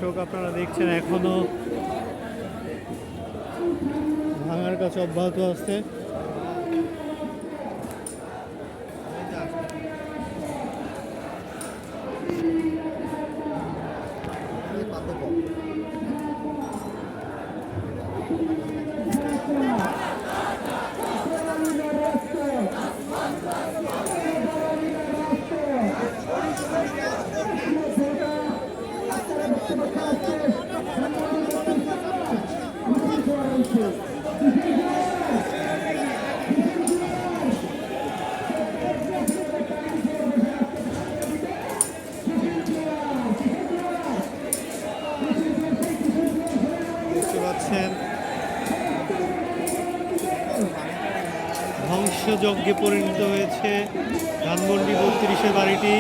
দর্শক আপনারা দেখছেন এখনো ভাঙার কাছে অব্যাহত আছে। দেখতে পাচ্ছেন ধ্বংসযজ্ঞে পরিণত হয়েছে ধানমন্ডি ৩২-এর বাড়িটি।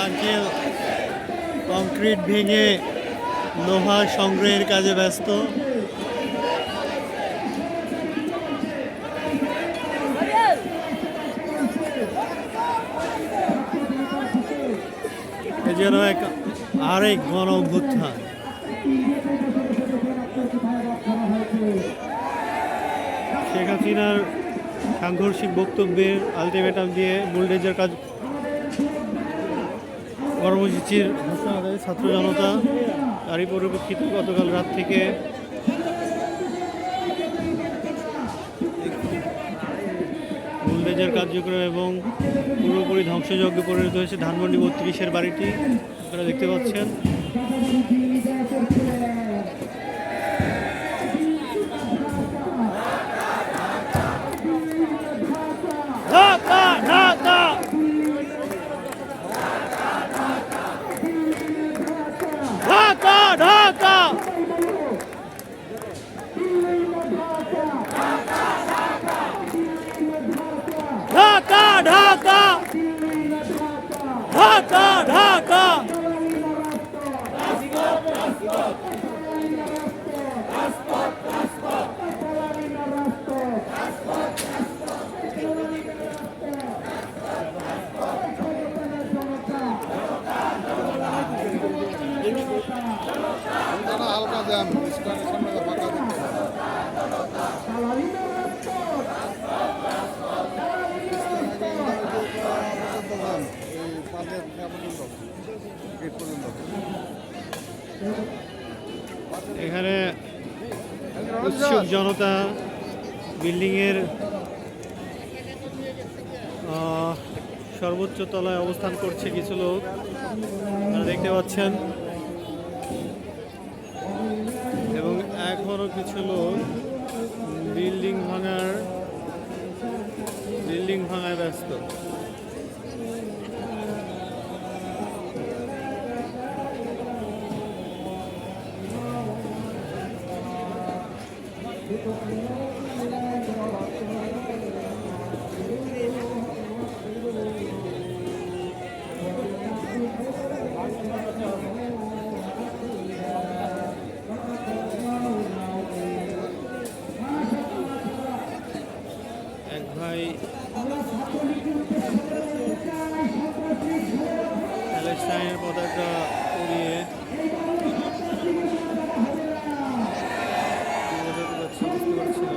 আঙ্কেল কংক্রিট ভেঙে লোহা সংগ্রহের কাজে ব্যস্ত। এ যেন আরেক গণ অভ্যুত্থান। শেখ হাসিনার সাংঘর্ষিক বক্তব্যের আলটিমেটাম দিয়ে বুলডোজার কাজ কর্মসূচির ঘোষণা দেয় ছাত্র জনতা। তারই পরিপ্রেক্ষিতে গতকাল রাত থেকে বুলডোজার কার্যক্রম এবং পুরোপুরি ধ্বংসযজ্ঞে পরিণত হয়েছে ধানমন্ডি ৩২-এর বাড়িটি। আপনারা দেখতে পাচ্ছেন হালকা জ্যাম এখানে উৎসুক জনতা বিল্ডিংয়ের সর্বোচ্চ তলায় অবস্থান করছে কিছু লোক, আপনারা দেখতে পাচ্ছেন, এবং এখনো কিছু লোক বিল্ডিং ভাঙায় ব্যস্ত। এক ভাই প্যালেস্টাইনের পতাকা উড়িয়ে বুঝতে পারছি না।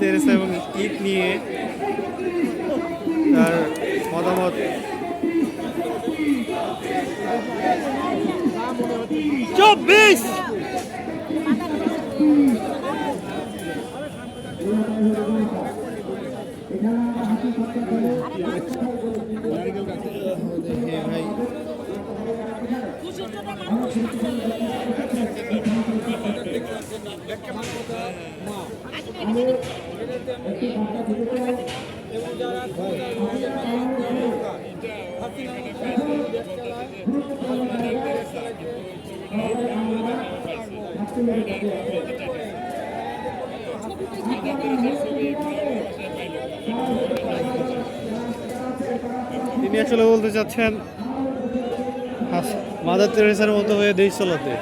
তেরেসা এবং ঈদ নিয়ে তার মতামত। 24 ভাই তিনি আসলে বলতে চাচ্ছেন মাদার তেরেসার মতো হয়ে দেশ চালাতে।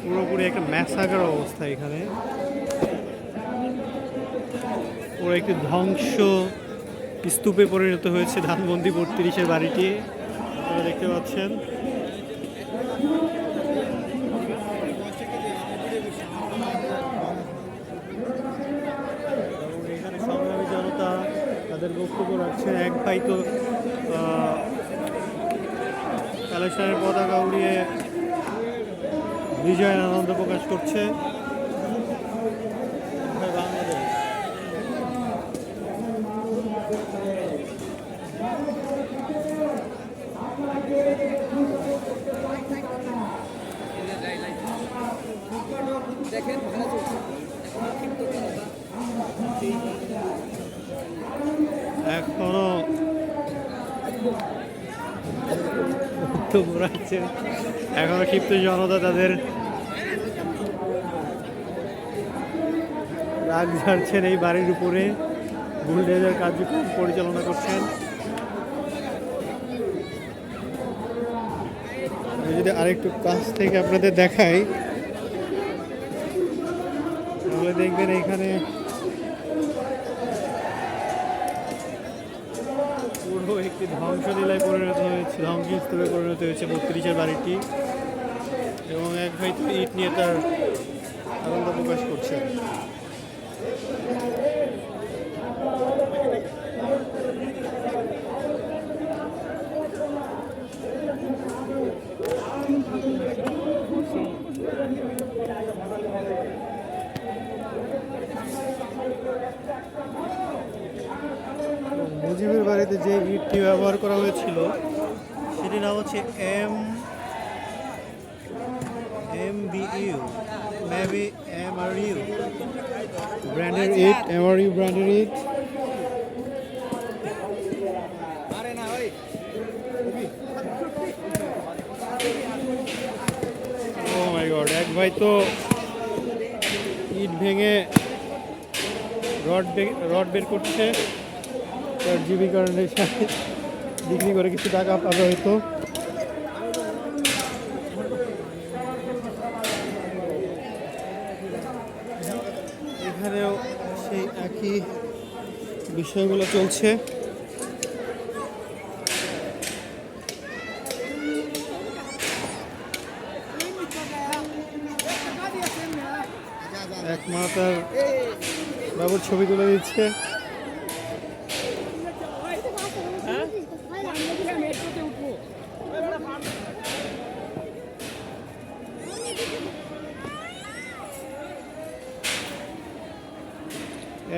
পুরোপুরি একটা ম্যাসাকার অবস্থা এখানে, পুরো একটি ধ্বংস স্তূপে পরিণত হয়েছে ধানমন্ডি 32-এর বাড়িটি। আপনারা দেখতে পাচ্ছেন এখানে সংগ্রামী জনতা তাদের বক্তব্য রাখছে। এক ভাই তো কালেকশনের পতাকা উড়িয়ে বিজয়ের আনন্দ প্রকাশ করছে। বাংলাদেশ এখনো এখনো ক্ষিপ্ত জনতা তাদের রাগ ঝাড়ছেন এই বাড়ির উপরে, বুলডোজার কার্যক্রম পরিচালনা করছেন। আমি যদি আরেকটু কাছ থেকে আপনাদের দেখাই তাহলে দেখবেন এখানে পুরো একটি ধ্বংসলীলায় পরিণত হয়েছে, ধ্বংসস্তূপে পরিণত হয়েছে 32-এর বাড়িটি। এবং এক ভাই তো ইট নিয়ে তার আনন্দ প্রকাশ করছে। মুজিবের বাড়িতে যে ইটটি ব্যবহার করা হয়েছিল সেটির নাম হচ্ছে MBU মেবি MRU ব্র্যান্ডের ইট, MRU ব্র্যান্ডের ইট। ও মাই গড, এক ভাই তো ইট ভেঙে রড বের করছে, তার জীবিকার সাথে বিক্রি করে কিছু টাকা পাবে হয়তো। এখানেও সেই একই বিষয়গুলো চলছে। এক মা তার বাবুর ছবি তুলে দিচ্ছে।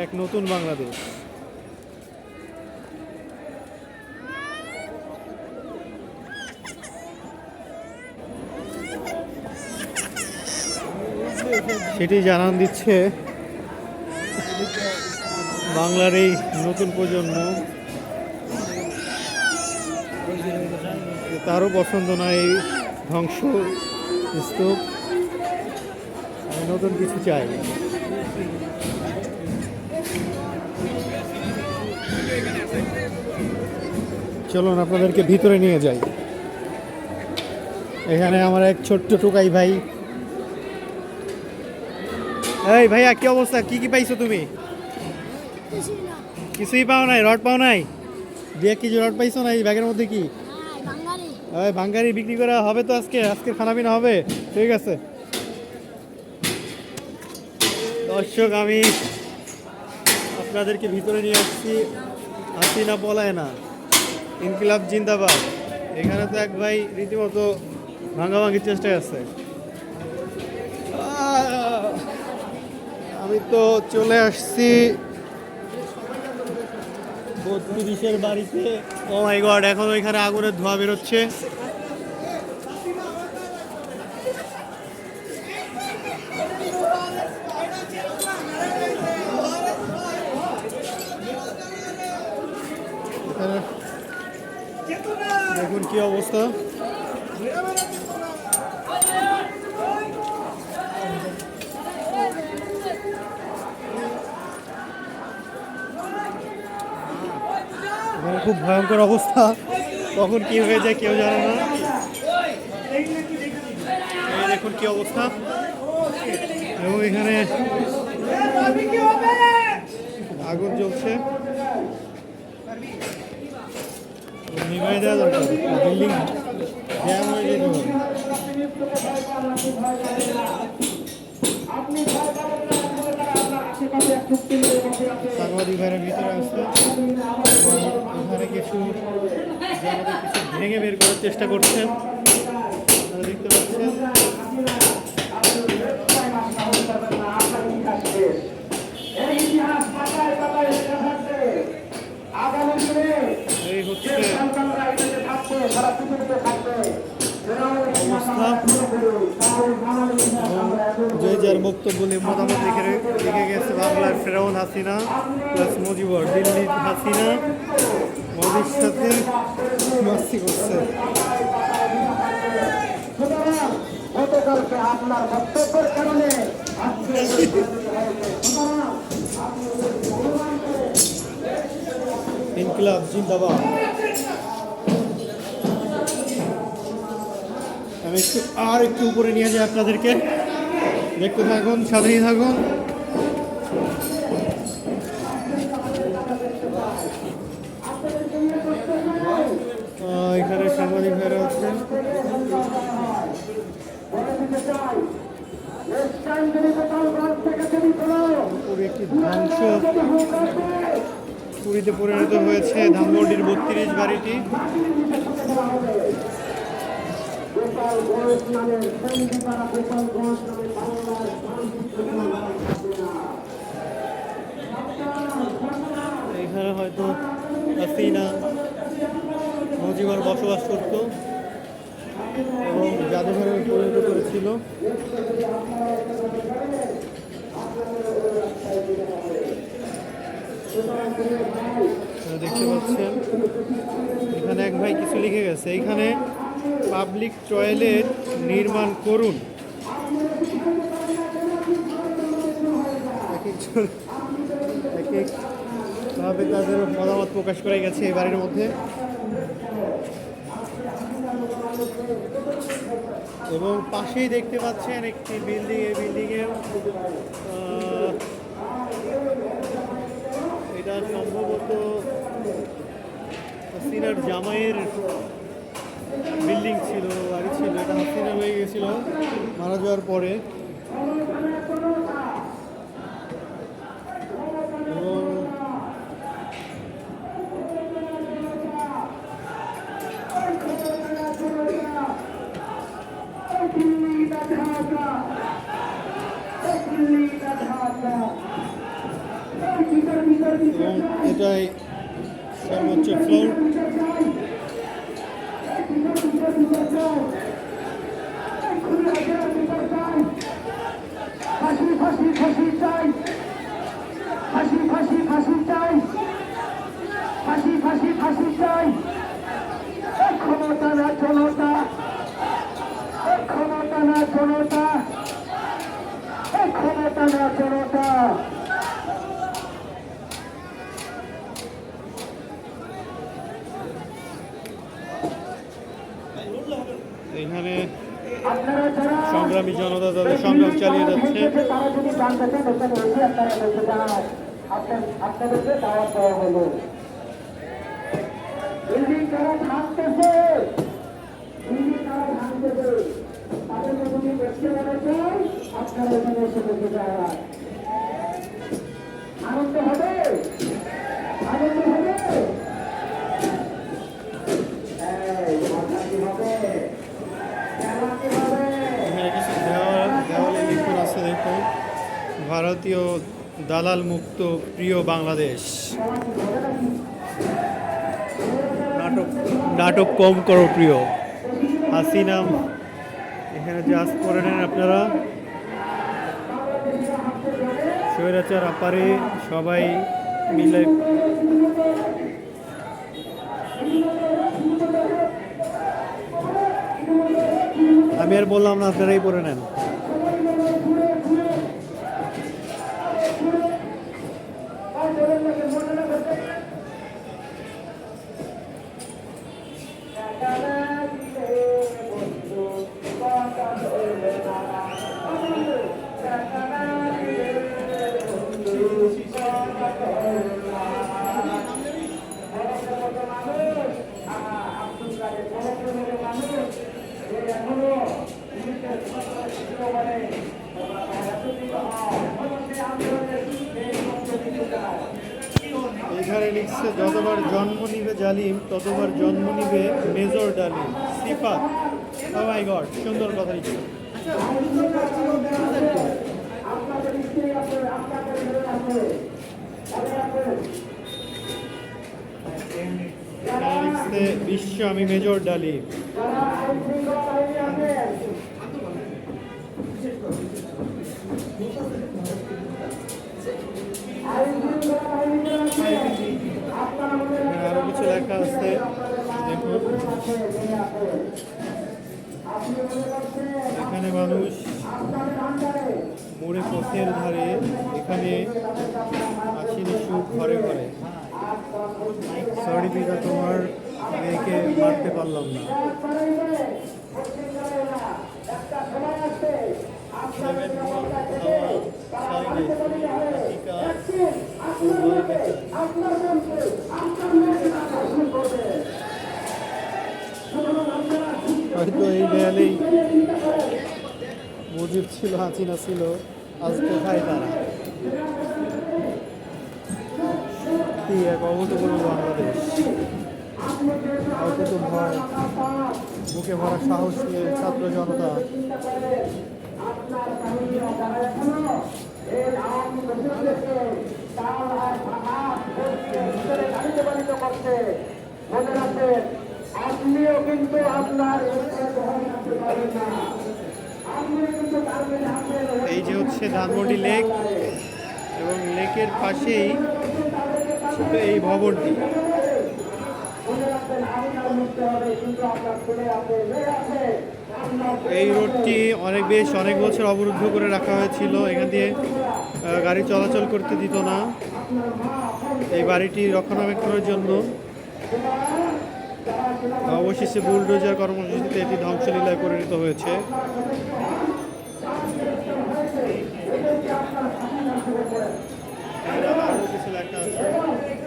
এক নতুন বাংলাদেশ। সেটি জানান দিচ্ছে বাংলার এই নতুন প্রজন্ম, তারও পছন্দ না এই ধ্বংস স্তূপ, নতুন কিছু চাই। চলুন আপনাদেরকে ভিতরে নিয়ে যাই। এখানে আমার এক ছোট্ট টুকাই ভাই। এই ভাইয়া, কি অবস্থা? কি কি পাইছো তুমি? কিছুই পাও নাই, রড পাও নাই? 2 কেজি রড পাইছো না এই ব্যাগের মধ্যে? কি ওই ভাঙ্গারি বিক্রি করা হবে তো আজকে খানা পিনা হবে। ঠিক আছে দর্শক, আমি আপনাদেরকে ভিতরে নিয়ে আসছি হাসিনা পলায় না, ইনকিলাব জিন্দাবাদ। এখানে তো এক ভাই রীতিমতো ভাঙাভাঙির চেষ্টায় আছে। আমি তো চলে আসছি 32-এর বাড়িতে। ও মাই গড, এখন ওইখানে আগুনের ধোঁয়া বেরোচ্ছে। এখানে দেখুন কি অবস্থা। এখানে খুব ভয়ঙ্কর অবস্থা, কখন কি হয়ে যায় কেউ জানে না। এই দেখুন কি অবস্থা। এবং এখানে আগুন জ্বলছে, নিভাই দেওয়া দরকার, বিল্ডিং জ্যাম হয়ে যেতে পারে। সাংবাদিক ভাইয়ের ভিতরে আসছে এবং এখানে কিছু ভেঙে বের করার চেষ্টা করছেন, আপনারা দেখতে পাচ্ছেন। এই হচ্ছে অবস্থা। যে যার বক্তব্য মতামত লিখে গেছে। বাংলার ফেরাউন হাসিনা প্লাস মুজিবর, দিল্লির হাসিনা মোদির সাথে মাস্তি করছে। ইনকিলাব জিন্দাবাদ। আমি একটু উপরে নিয়ে যাই আপনাদেরকে, দেখতে থাকুন, সাথেই থাকুন। এখানে সাংবাদিক ভাইরা আছেন। একটি ধ্বংস পুরীতে পরিণত হয়েছে ধানমন্ডির 32 বাড়িটি। এখানে হয়তো হাসিনা মুজিবর বসবাস করত এবং জাদুঘরে পরিণত করেছিল। দেখতে পাচ্ছেন এখানে এক ভাই কিছু লিখে গেছে। এখানে পাবলিক টয়লেট নির্মাণ করুন। এক একভাবে তাদের মতামত প্রকাশ করে গেছে এই বাড়ির মধ্যে। এবং পাশেই দেখতে পাচ্ছেন একটি বিল্ডিং। এই বিল্ডিংয়ে এটা সম্ভবত হাসিনার জামাইয়ের বিল্ডিং ছিল, বাড়ি ছিল। এটা হাসিনা হয়ে গেছিল মারা যাওয়ার পরে। এবং এটাই সর্বোচ্চ ফ্লোর। এখানে সংগ্রামী জনতা তাদের সংগ্রাম চালিয়ে যাচ্ছে। আপনাদেরকে দাওয়াত দেওয়া হলো। বিল্ডিং তারা ভাঙতেছে, বিল্ডিং তারা ভাঙতেছে, তাদেরকে যদি দেখতে মনে চাই আপনারা এখানে এসে দেখতে যাওয়া আনন্দ হবে, আনন্দ হবে। এখানে কিছু দেওয়ালে লিখন আছে, দেখুন, ভারতীয় দালাল মুক্ত প্রিয় বাংলাদেশ, নাটক নাটক কম করো প্রিয় হাসিনা। এখানে জাজ করে নেন আপনারা, স্বৈরাচার আপারে সবাই মিলে। আমি আর বললাম না, আপনারাই পড়ে নেন। এখানে লিখছে, যতবার জন্ম নিবে জালিম ততবার জন্ম নিবে মেজর ডালিম সিফাত। ও মাই গড, সুন্দর কথা লিখছে। এখানে লিখছে, বিশ্ব আমি মেজর ডালিম। আরো কিছু লেখা আছে, দেখুন। এখানে মানুষ মোড়ে পথের ধারে, এখানে আসিনি সুখ ঘরে ঘরে। সরি পিতা, তোমার মেয়েকে মারতে পারলাম না। হয়তো এই দেয়ালেই মুজিব ছিল, হাসিনা ছিল, আজ কোথায় তারা? কি এক অভূতপূর্ব বাংলাদেশ! অকুত ভয়, বুকে ভরা সাহস নিয়ে ছাত্র জনতা আপনিও কিন্তু আপনার এই যে হচ্ছে ধানমন্ডি লেক, এবং লেকের পাশেই ছোট এই ভবনটি। এই রোডটি অনেক বছর অবরুদ্ধ করে রাখা হয়েছিল, এখান দিয়ে গাড়ি চলাচল করতে দিত না। এই বাড়িটি রক্ষণাবেক্ষণের জন্য অবশেষে বুলডোজার কর্মসূচিতে এটি ধ্বংসলীলায় পরিণত হয়েছে।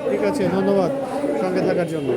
ঠিক আছে, ধন্যবাদ সঙ্গে থাকার জন্য।